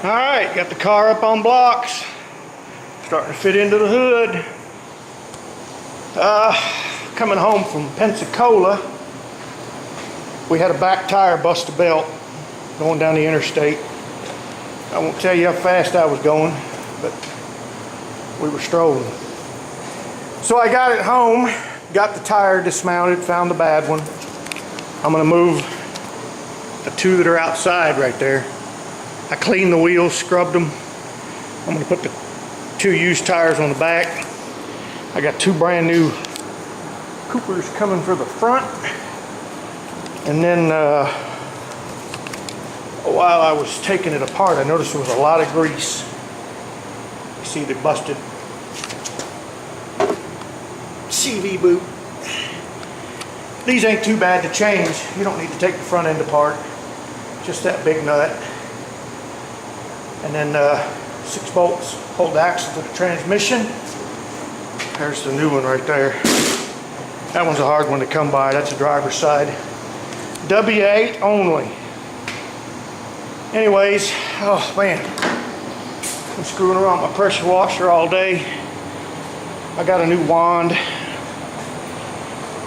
Alright, got the car up on blocks. Starting to fit into the hood. Coming home from Pensacola, we had a back tire bust a belt going down the interstate. I won't tell you how fast I was going, but we were strolling. So I got it home, got the tire dismounted, found the bad one. I'm going to move the two that are outside right there. I cleaned the wheels, scrubbed them. I'm going to put the two used tires on the back. I got two brand new Coopers coming for the front. And then while I was taking it apart, I noticed there was a lot of grease. You see the busted CV boot. These ain't too bad to change. You don't need to take the front end apart. Just that big nut. And then 6 bolts hold the axle to the transmission. There's the new one right there. That one's a hard one to come by. That's a driver's side. W8 only. Anyways, oh man, I'm screwing around with my pressure washer all day. I got a new wand.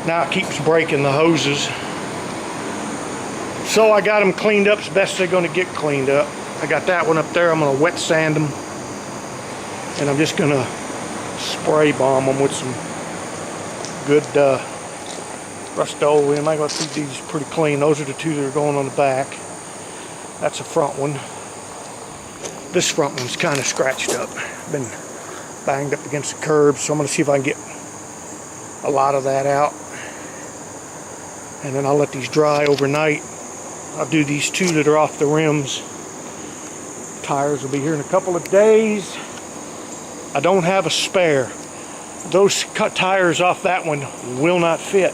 Now it keeps breaking the hoses. So I got them cleaned up as best they're going to get cleaned up. I got that one up there. I'm going to wet sand them. And I'm just going to spray bomb them with some good Rust-Oleum. I got to keep these pretty clean. Those are the two that are going on the back. That's a front one. This front one's kind of scratched up. Been banged up against the curb, so I'm going to see if I can get a lot of that out. And then I'll let these dry overnight. I'll do these two that are off the rims. Tires will be here in a couple of days. I don't have a spare. Those cut tires off that one will not fit.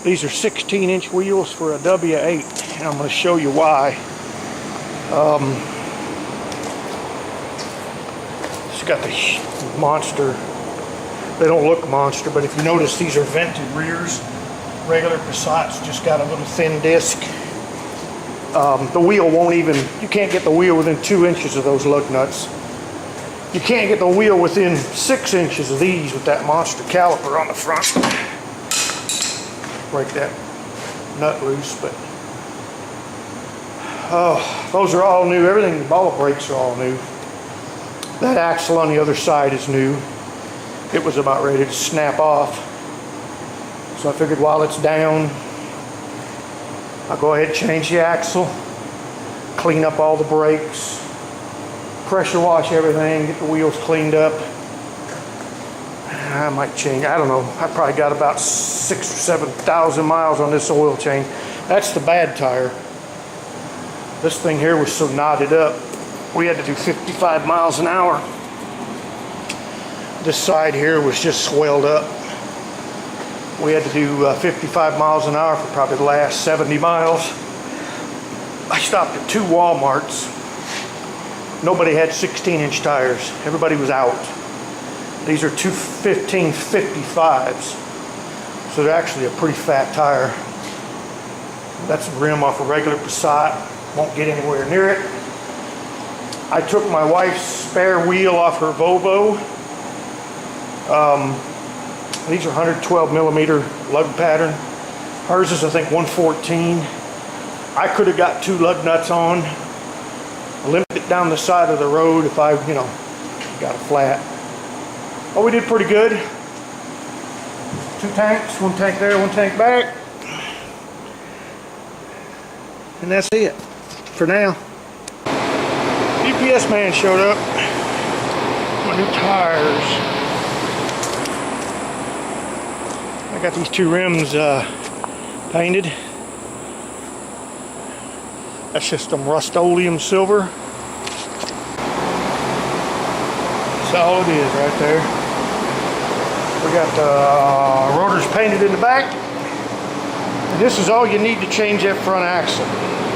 These are 16-inch wheels for a W8, and I'm going to show you why. It's got the monster. They don't look monster, but if you notice, these are vented rears. Regular Passats just got a little thin disc. The wheel won't even, you can't get the wheel within 2 inches of those lug nuts. You can't get the wheel within 6 inches of these with that monster caliper on the front. Break that nut loose, but oh, those are all new. Everything, the ball brakes are all new. That axle on the other side is new. It was about ready to snap off. So I figured while it's down, I'll go ahead and change the axle, clean up all the brakes, pressure wash everything, get the wheels cleaned up. I might change, I don't know, I probably got about 6,000 or 7,000 miles on this oil change. That's the bad tire. This thing here was so knotted up, we had to do 55 miles an hour. This side here was just swelled up. We had to do 55 miles an hour for probably the last 70 miles. I stopped at 2 Walmarts. Nobody had 16-inch tires. Everybody was out. These are 2 1555s. So they're actually a pretty fat tire. That's a rim off a regular Passat. Won't get anywhere near it. I took my wife's spare wheel off her Volvo. These are 112 millimeter lug pattern. Hers is, I think, 114. I could have got 2 lug nuts on, limped it down the side of the road if I, got a flat. Oh, we did pretty good. 2 tanks, 1 tank there, 1 tank back. And that's it for now. UPS man showed up. My new tires. I got these 2 rims painted. That's just some Rust-Oleum silver. That's all it is right there. We got the rotors painted in the back. And this is all you need to change that front axle.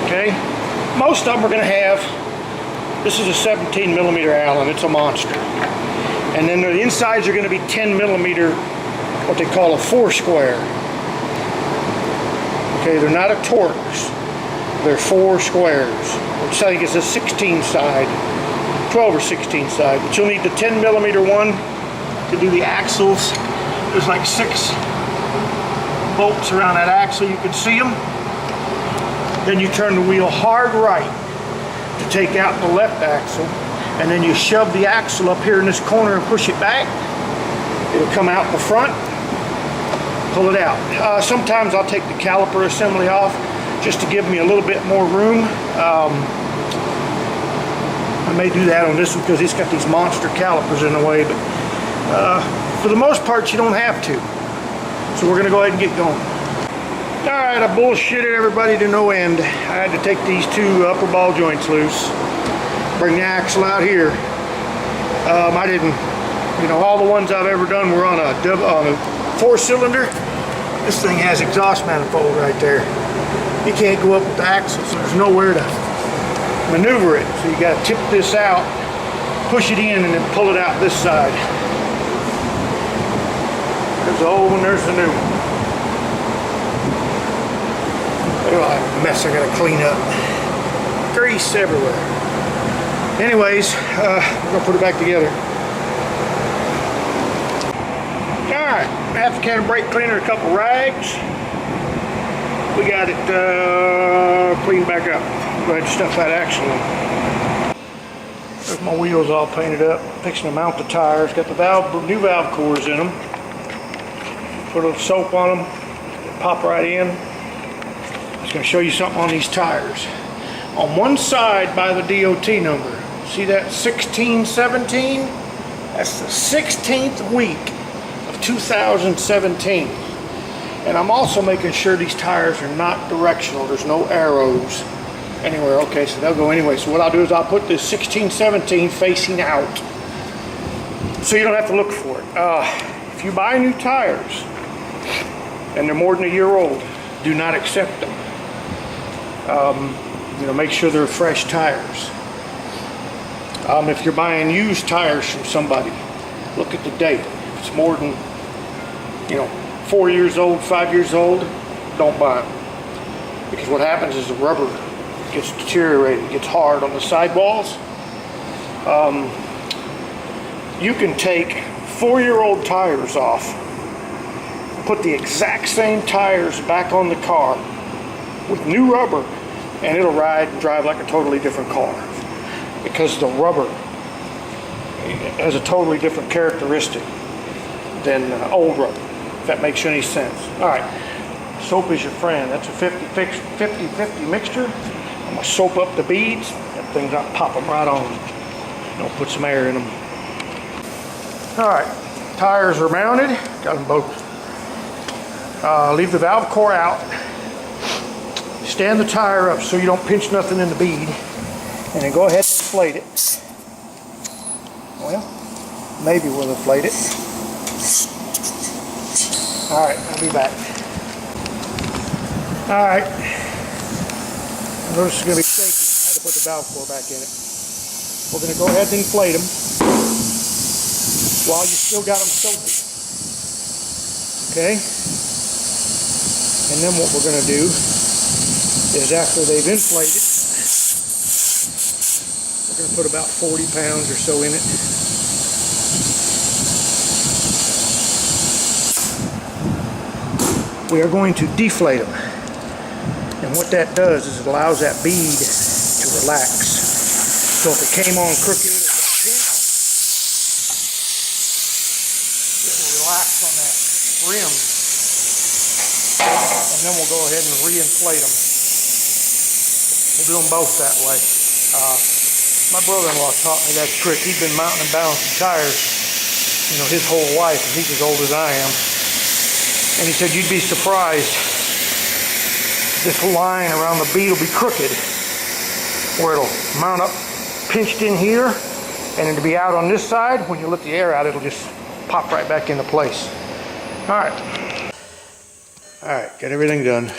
Okay? Most of them are going to have, this is a 17 millimeter Allen. It's a monster. And then the insides are going to be 10 millimeter, what they call a 4 square. Okay, they're not a Torx. They're 4 squares, which I think is a 16 side, 12 or 16 side. But you'll need the 10mm one to do the axles. There's like 6 bolts around that axle, you can see them. Then you turn the wheel hard right to take out the left axle, and then you shove the axle up here in this corner and push it back. It'll come out the front, pull it out. Sometimes I'll take the caliper assembly off just to give me a little bit more room. I may do that on this one because it's got these monster calipers in the way, but for the most part you don't have to. So we're going to go ahead and get going. Alright, I bullshitted everybody to no end. I had to take these 2 upper ball joints loose, bring the axle out here. I didn't, you know, all the ones I've ever done were on a 4-cylinder. This thing has exhaust manifold right there. You can't go up with the axle, so there's nowhere to maneuver it. So you got to tip this out, push it in, and then pull it out this side. There's the old one, there's the new one. Look at that mess I got to clean up. Grease everywhere. Anyways, we're going to put it back together. Alright, aftercan brake cleaner, a couple rags. We got it cleaned back up. Go ahead and stuff that axle in. There's my wheels all painted up. Fixing to mount the tires. Got the new valve cores in them. Put a little soap on them. Pop right in. Just going to show you something on these tires. On one side by the DOT number, see that 1617? That's the 16th week of 2017. And I'm also making sure these tires are not directional. There's no arrows anywhere. Okay, so they'll go anyway. So what I'll do is I'll put this 1617 facing out, so you don't have to look for it. If you buy new tires and they're more than a year old, do not accept them. You know, make sure they're fresh tires. If you're buying used tires from somebody, look at the date. If it's more than, you know, 4 years old, 5 years old, don't buy them. Because what happens is the rubber gets deteriorated, gets hard on the sidewalls. You can take 4-year-old tires off, put the exact same tires back on the car with new rubber, and it'll ride and drive like a totally different car. Because the rubber has a totally different characteristic than old rubber, if that makes any sense. Alright, soap is your friend. That's a 50-50 mixture. I'm going to soap up the beads. That thing's not pop them right on. Don't put some air in them. Alright, tires are mounted. Got them both. Leave the valve core out. Stand the tire up so you don't pinch nothing in the bead. And then go ahead and inflate it. Well, maybe we'll inflate it. Alright, I'll be back. Alright. Notice it's going to be shaky. I had to put the valve core back in it. We're going to go ahead and inflate them while you still got them soapy. Okay? And then what we're going to do is after they've inflated, we're going to put about 40 pounds or so in it. We are going to deflate them. And what that does is it allows that bead to relax. So if it came on crooked or got bent, it will relax on that rim. And then we'll go ahead and re-inflate them. We'll do them both that way. My brother-in-law taught me that trick. He's been mounting and balancing tires, you know, his whole life, and he's as old as I am. And he said, you'd be surprised. This line around the bead will be crooked, where it'll mount up pinched in here, and it'll be out on this side. When you let the air out, it'll just pop right back into place. All right, got everything done.